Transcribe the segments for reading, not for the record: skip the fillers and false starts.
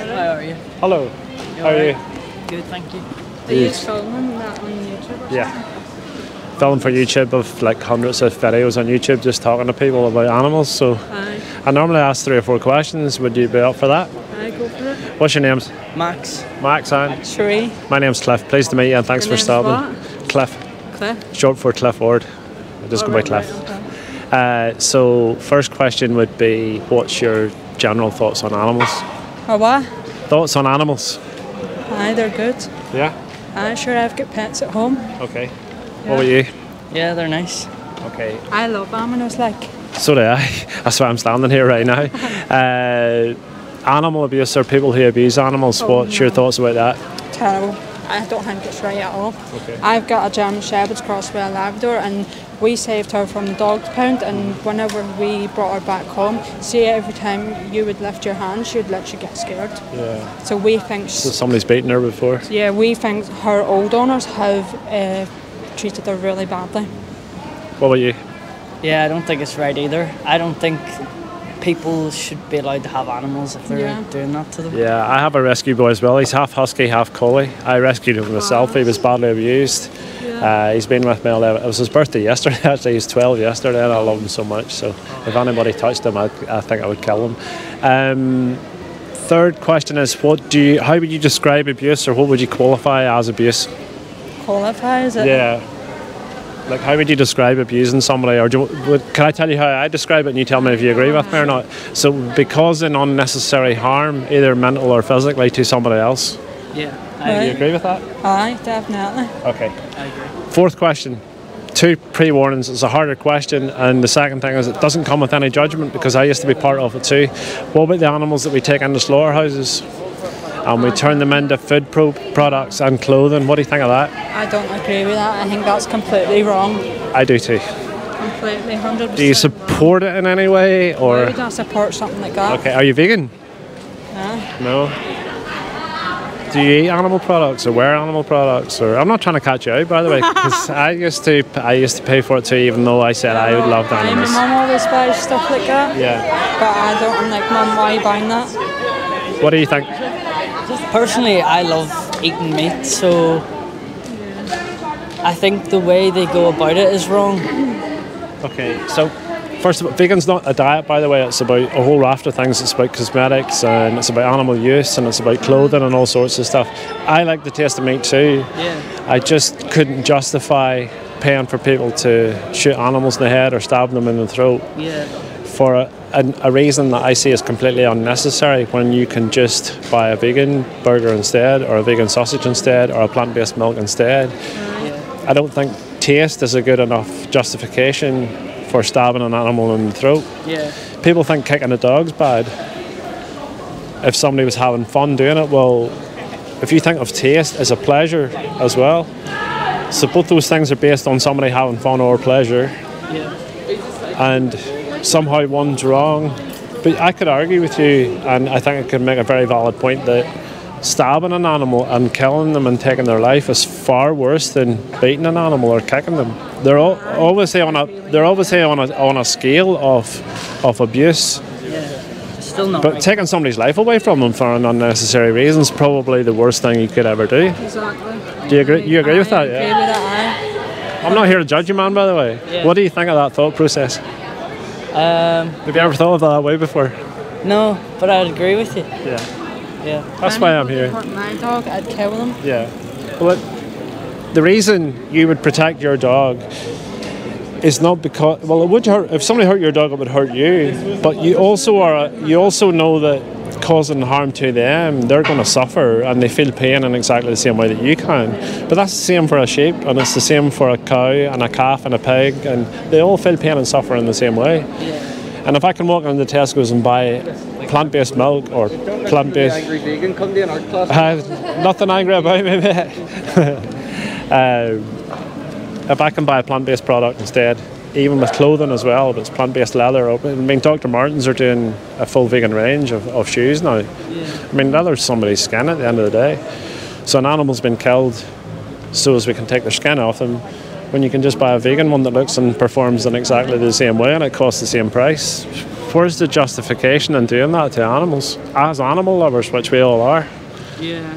How are you? Hello. How are you? Good, thank you. Are you filming that on YouTube? Yeah. Film for YouTube of like hundreds of videos on YouTube just talking to people about animals. So Aye. I normally ask 3 or 4 questions. Would you be up for that? Aye, go for it. What's your names? Max. Max, and Sheree. my name's Cliff. Pleased to meet you and thanks Your for name's stopping. what? Cliff. Cliff. Short for Cliff Ward. I just go by Cliff. So first question would be, what's your general thoughts on animals? Oh, what? Thoughts on animals? Aye, they're good. Yeah. Aye, sure, I've got pets at home. Okay. What about you? Yeah, they're nice. Okay. I love animals, like. So do I. That's why I'm standing here right now. Animal abuse, or people who abuse animals, what's your thoughts about that? Terrible. I don't think it's right at all. Okay. I've got a German Shepherd's crossed with a Labrador, and we saved her from the dog pound, and whenever we brought her back home, see, every time you would lift your hand, she would literally get scared. Yeah. So we think... So somebody's beaten her before? Yeah, we think her old owners have treated her really badly. What about you? Yeah, I don't think it's right either. I don't think people should be allowed to have animals if they're doing that to them. Yeah, I have a rescue boy as well. He's half husky, half collie. I rescued him myself. He was badly abused. Yeah. He's been with me all day. It was his birthday yesterday, actually. He's 12 yesterday, and I love him so much. So if anybody touched him, I think I would kill him. Third question is, how would you describe abuse, or what would you qualify as abuse? Qualify, is it? Yeah. Like, how would you describe abusing somebody? Or can I tell you how I describe it and you tell me if you agree with me or not? So, causing unnecessary harm, either mental or physically, to somebody else. Yeah, Do you agree with that? Aye, definitely. Okay. I agree. Fourth question. 2 pre-warnings. It's a harder question, and the second thing is it doesn't come with any judgment, because I used to be part of it too. What about the animals that we take into slaughterhouses and we turn them into food products and clothing? What do you think of that? I don't agree with that. I think that's completely wrong. I do too. Completely, 100%. Do you support it in any way, or? Why would I support something like that? Okay, are you vegan? No. No. Do you eat animal products or wear animal products? Or I'm not trying to catch you out, by the way, because I used to pay for it too, even though I said I would love animals. My mum always buys stuff like that. Yeah. But I don't. I'm like, Mum, why are you buying that? What do you think? Personally, I love eating meat, so I think the way they go about it is wrong. Okay, so first of all, vegan's not a diet, by the way. It's about a whole raft of things. It's about cosmetics, and it's about animal use, and it's about clothing and all sorts of stuff. I like the taste of meat too. Yeah. I just couldn't justify paying for people to shoot animals in the head or stab them in the throat. Yeah. For a reason that I see is completely unnecessary, when you can just buy a vegan burger instead, or a vegan sausage instead, or a plant-based milk instead. I don't think taste is a good enough justification for stabbing an animal in the throat. Yeah. People think kicking a dog's bad. If somebody was having fun doing it, well, if you think of taste as a pleasure as well, so both those things are based on somebody having fun or pleasure. Yeah. And somehow one's wrong. But I could argue with you, and I think I could make a very valid point, that stabbing an animal and killing them and taking their life is far worse than beating an animal or kicking them. They're obviously on a scale of abuse. Yeah. Still not. But right. taking somebody's life away from them for an unnecessary reason is probably the worst thing you could ever do. Exactly. Do you agree? You agree with that? I agree with that, I'm not here to judge you, man, by the way. Yeah. What do you think of that thought process? Have you ever thought of that way before? No, but I'd agree with you. Yeah. Yeah. That's why I'm here. If I my dog, I'd kill them. Yeah. Well, the reason you would protect your dog is not because, well, it would hurt. If somebody hurt your dog, it would hurt you. But you also know that causing harm to them, they're going to suffer, and they feel pain in exactly the same way that you can. But that's the same for a sheep, and it's the same for a cow and a calf and a pig, and they all feel pain and suffer in the same way. Yeah. And if I can walk into Tesco's and buy plant-based milk or plant-based... Angry vegan, come to an art class. Nothing angry about me, mate. If I can buy a plant-based product instead, even with clothing as well, if it's plant-based leather. I mean, Dr. Martens are doing a full vegan range of shoes now. Yeah. I mean, leather's somebody's skin at the end of the day. So an animal's been killed so as we can take their skin off them, when you can just buy a vegan one that looks and performs in exactly the same way, and it costs the same price. where's the justification in doing that to animals? As animal lovers, which we all are. Yeah.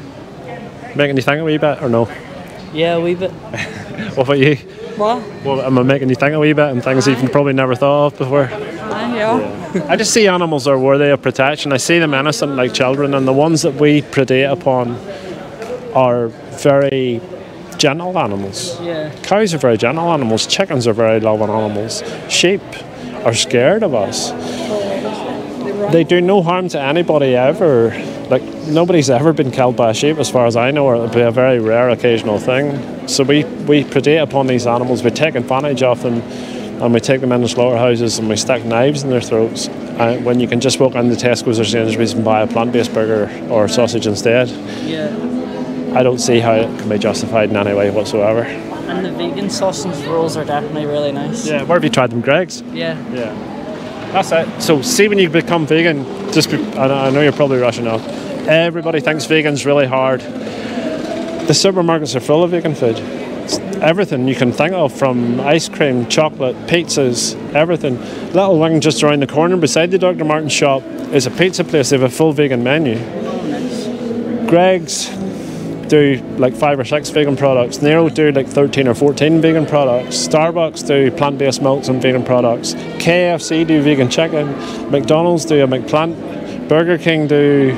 Making you think a wee bit, or no? Yeah, a wee bit. What about you? What? Well, am I making you think a wee bit and things you've probably never thought of before? Yeah. I just see animals are worthy of protection. I see them innocent like children, and the ones that we predate upon are very gentle animals. Yeah. Cows are very gentle animals. Chickens are very loving animals. Sheep are scared of us. They do no harm to anybody ever. Like, nobody's ever been killed by a sheep as far as I know, or it'll be a very rare occasional thing. So we predate upon these animals, we take advantage of them, and we take them into slaughterhouses and we stick knives in their throats. When you can just walk into Tesco's or Sainsbury's and buy a plant-based burger or sausage instead. Yeah. I don't see how it can be justified in any way whatsoever. And the vegan sausage rolls are definitely really nice. Yeah, where have you tried them, Greg's? Yeah. Yeah. That's it. So see, when you become vegan, I know you're probably rushing off. Everybody thinks vegan's really hard. The supermarkets are full of vegan food. It's everything you can think of, from ice cream, chocolate, pizzas, everything. Little Wing just around the corner beside the Dr. Martens shop is a pizza place. They have a full vegan menu. Oh, nice. Greg's do like 5 or 6 vegan products. Nero do like 13 or 14 vegan products. Starbucks do plant-based milks and vegan products. KFC do vegan chicken. McDonald's do a McPlant. Burger King do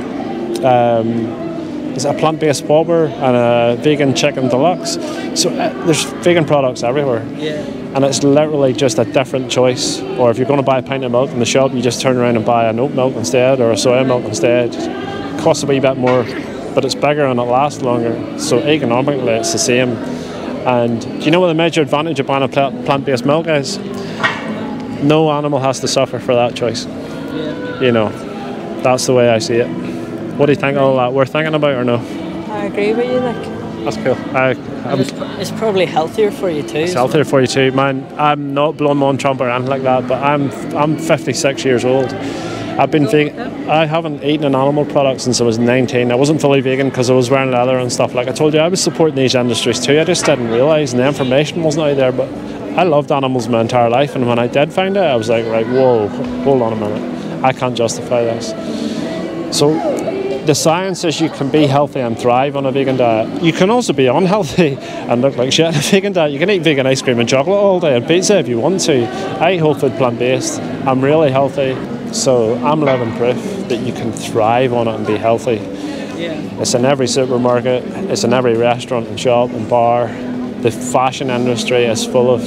is it a plant-based Whopper and a vegan chicken deluxe. So there's vegan products everywhere. Yeah. And it's literally just a different choice. Or if you're going to buy a pint of milk in the shop, you just turn around and buy an oat milk instead, or a soya milk instead. It costs a wee bit more, but it's bigger and it lasts longer. So economically it's the same. And do you know what the major advantage of buying a plant-based milk is? No animal has to suffer for that choice. Yeah. You know, that's the way I see it. What do you think of all that we're thinking about, or no? I agree with you, like. That's cool. It's probably healthier for you too. It's healthier for you too, man. I'm not blowing on Trump or anything like that, but I'm 56 years old. I've been vegan. I haven't eaten an animal product since I was 19. I wasn't fully vegan because I was wearing leather and stuff. Like I told you, I was supporting these industries too. I just didn't realise, and the information wasn't out there. But I loved animals my entire life, and when I did find it, I was like, right, whoa, hold on a minute. I can't justify this. So the science is you can be healthy and thrive on a vegan diet. You can also be unhealthy and look like shit on a vegan diet. You can eat vegan ice cream and chocolate all day and pizza if you want to. I eat whole food plant-based. I'm really healthy. So I'm living proof that you can thrive on it and be healthy. Yeah. It's in every supermarket, it's in every restaurant and shop and bar. The fashion industry is full of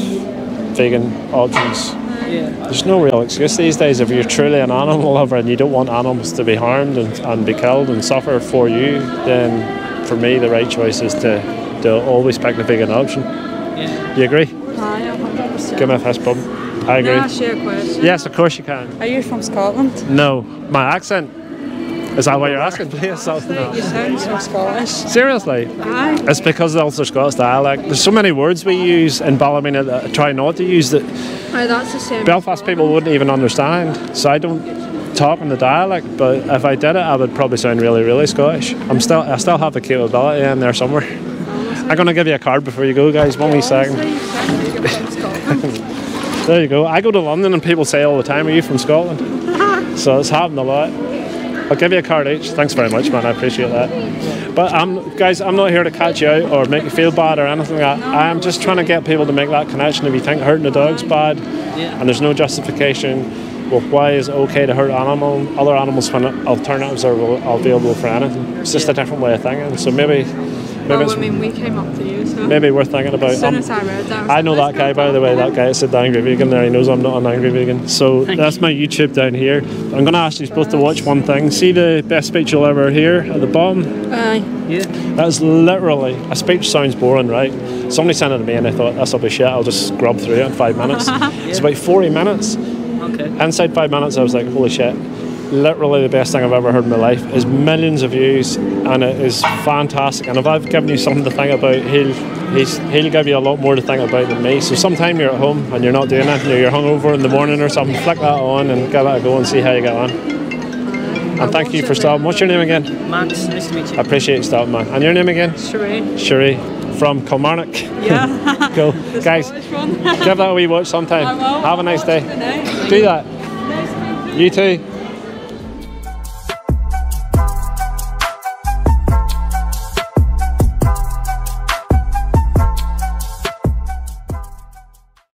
vegan options. Yeah. There's no real excuse these days. If you're truly an animal lover and you don't want animals to be harmed and be killed and suffer for you, then for me the right choice is to always pick the vegan option. Yeah. You agree? Aye, 100%. Give me a fist bump. I agree. Can I ask you a question? Yes, of course you can. Are you from Scotland? No. My accent? Is that what you're asking, please? You sound so Scottish. Seriously? Aye. It's because of the Ulster Scots dialect. There's so many words we use in Ballymena that I try not to use that Aye, that's the same. Belfast people wouldn't even understand. So I don't talk in the dialect, but if I did it, I would probably sound really, really Scottish. I still have the capability in there somewhere. I'm going to give you a card before you go, guys. One wee second. There you go. I go to London and people say all the time, are you from Scotland? So it's happened a lot. I'll give you a card each. Thanks very much, man. I appreciate that. But guys, I'm not here to catch you out or make you feel bad or anything like that. I'm just trying to get people to make that connection. If you think hurting a dog's bad and there's no justification, well, why is it okay to hurt other animals when alternatives are available for anything? It's just a different way of thinking. So maybe Well, I mean, we came up to you, so... Maybe we're thinking about... As soon as I read that, I know that guy, by the way, that guy that said the angry vegan there. He knows I'm not an angry vegan. So that's my YouTube down here. I'm going to ask you both to watch one thing. See the best speech you'll ever hear at the bottom? Aye. Yeah. That's literally... A speech sounds boring, right? Somebody sent it to me and I thought, this'll be shit. I'll just scrub through it in 5 minutes. It's about 40 minutes. Okay. Inside 5 minutes, I was like, holy shit. Literally the best thing I've ever heard in my life. Is millions of views and it is fantastic, and if I've given you something to think about, he'll give you a lot more to think about than me. So sometime you're at home and you're not doing it, you're hungover in the morning or something, flick that on and give it a go and see how you get on. And thank you for stopping. What's your name again? Max, nice to meet you. I appreciate you stopping, man. And your name again? Sheree. Sheree from Kilmarnock. Yeah. Cool. Guys, give that a wee watch sometime. I will. Have a nice day. Nice. Do that. Nice to meet you. You too.